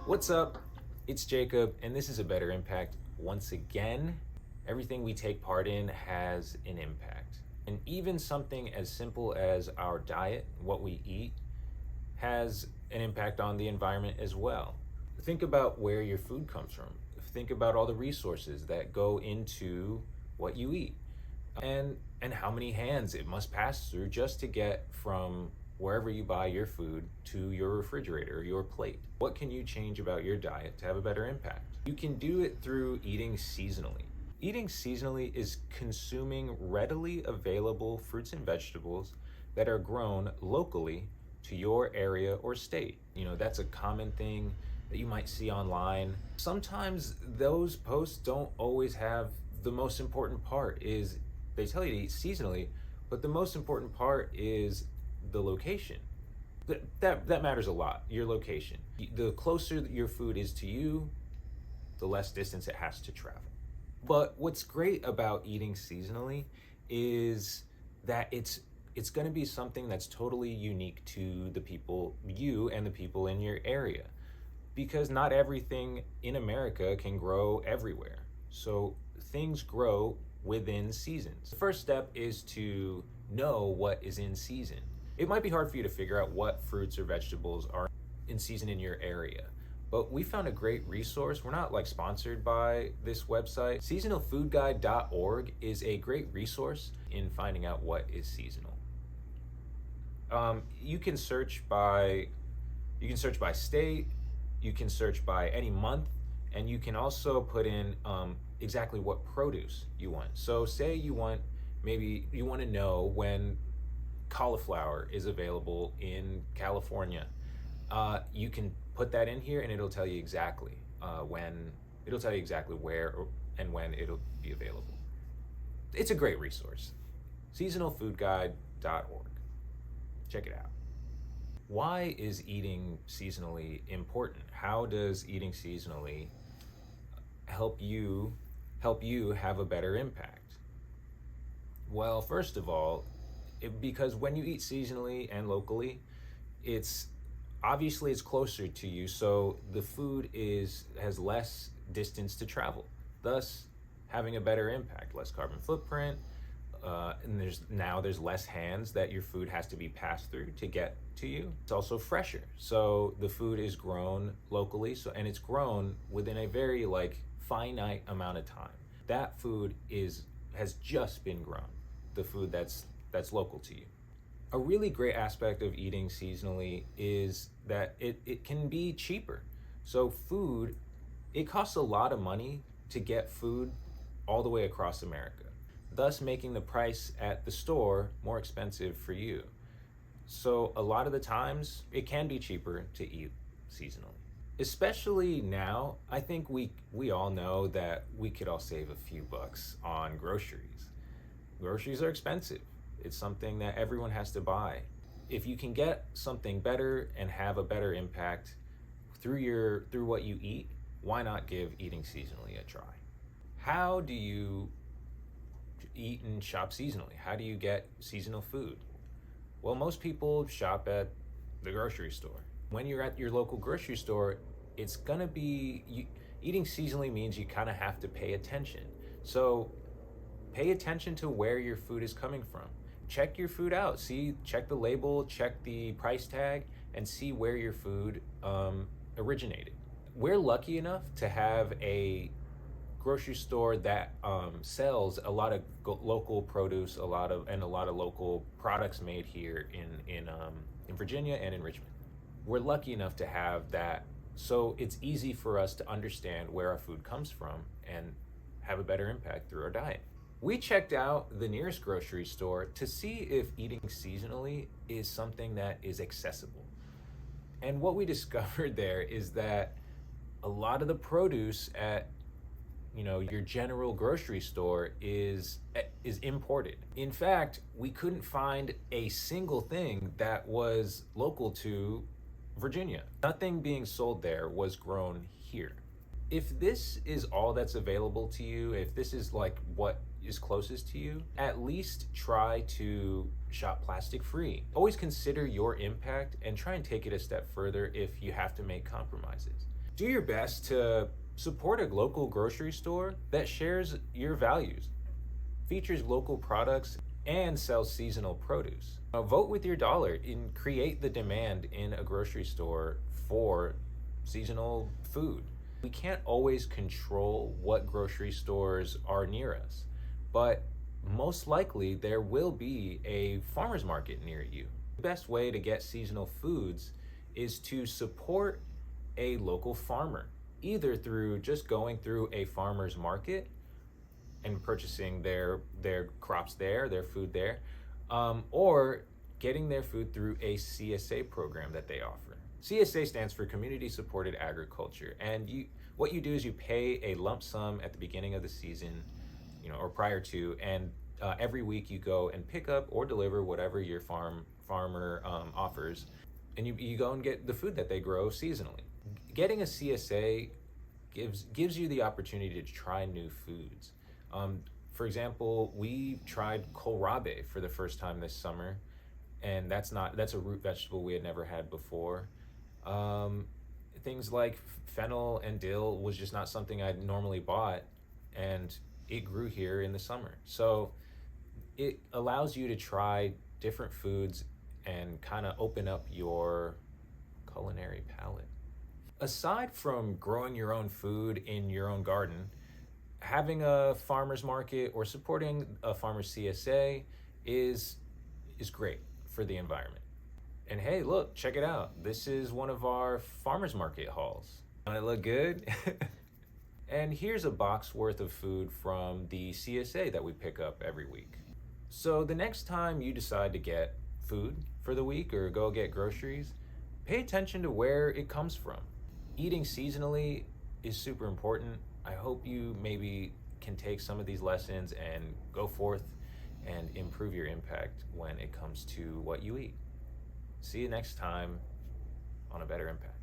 What's up? It's Jacob, and this is A Better Impact. Once again, everything we take part in has an impact. And even something as simple as our diet, what we eat, has an impact on the environment as well. Think about where your food comes from. Think about all the resources that go into what you eat and how many hands it must pass through just to get from wherever you buy your food to your refrigerator, your plate. What can you change about your diet to have a better impact? You can do it through eating seasonally. Eating seasonally is consuming readily available fruits and vegetables that are grown locally to your area or state. That's a common thing that you might see online. Sometimes those posts don't always have the most important part is they tell you to eat seasonally, but the most important part is the location. That matters a lot, your location. The closer your food is to you, the less distance it has to travel. But what's great about eating seasonally is that it's going to be something that's totally unique to the people, you and the people in your area, because not everything in America can grow everywhere. So things grow within seasons. The first step is to know what is in season. It might be hard for you to figure out what fruits or vegetables are in season in your area, but we found a great resource. We're not sponsored by this website. Seasonalfoodguide.org is a great resource in finding out what is seasonal. You can search by state, you can search by any month, and you can also put in exactly what produce you want. So say maybe you want to know when cauliflower is available in California. You can put that in here and it'll tell you exactly where and when it'll be available. It's a great resource. Seasonalfoodguide.org. Check it out. Why is eating seasonally important? How does eating seasonally help you have a better impact? Well, first of all, because when you eat seasonally and locally, it's closer to you, so the food has less distance to travel, thus having a better impact, less carbon footprint, and there's less hands that your food has to be passed through to get to you. It's also fresher, so the food is grown locally, and it's grown within a very finite amount of time. That food has just been grown, the food that's local to you. A really great aspect of eating seasonally is that it can be cheaper. So it costs a lot of money to get food all the way across America, thus making the price at the store more expensive for you. So a lot of the times it can be cheaper to eat seasonally. Especially now, I think we all know that we could all save a few bucks on groceries. Groceries are expensive. It's something that everyone has to buy. If you can get something better and have a better impact through what you eat, why not give eating seasonally a try? How do you eat and shop seasonally? How do you get seasonal food? Well, most people shop at the grocery store. When you're at your local grocery store, it's gonna be eating seasonally means you kind of have to pay attention. So pay attention to where your food is coming from. Check your food out. Check the label, check the price tag, and see where your food originated. We're lucky enough to have a grocery store that sells a lot of local produce, a lot of local products made here in Virginia and in Richmond. We're lucky enough to have that, so it's easy for us to understand where our food comes from and have a better impact through our diet. We checked out the nearest grocery store to see if eating seasonally is something that is accessible. And what we discovered there is that a lot of the produce at your general grocery store is imported. In fact, we couldn't find a single thing that was local to Virginia. Nothing being sold there was grown here. If this is all that's available to you, if this is what is closest to you, at least try to shop plastic free. Always consider your impact and try and take it a step further if you have to make compromises. Do your best to support a local grocery store that shares your values, features local products, and sells seasonal produce. Vote with your dollar and create the demand in a grocery store for seasonal food. We can't always control what grocery stores are near us, but most likely there will be a farmer's market near you. The best way to get seasonal foods is to support a local farmer, either through just going through a farmer's market and purchasing their crops there, their food there, or getting their food through a CSA program that they offer. CSA stands for Community Supported Agriculture, and what you do is you pay a lump sum at the beginning of the season, or prior to, and every week you go and pick up or deliver whatever your farmer offers, and you go and get the food that they grow seasonally. Getting a CSA gives you the opportunity to try new foods. For example, we tried kohlrabi for the first time this summer, and that's a root vegetable we had never had before. Things like fennel and dill was just not something I'd normally bought, and it grew here in the summer. So it allows you to try different foods and kind of open up your culinary palate. Aside from growing your own food in your own garden, having a farmer's market or supporting a farmer's CSA is great for the environment. And hey, look, check it out. This is one of our farmer's market hauls. Don't it look good? And here's a box worth of food from the CSA that we pick up every week. So the next time you decide to get food for the week or go get groceries, pay attention to where it comes from. Eating seasonally is super important. I hope you maybe can take some of these lessons and go forth and improve your impact when it comes to what you eat. See you next time on A Better Impact.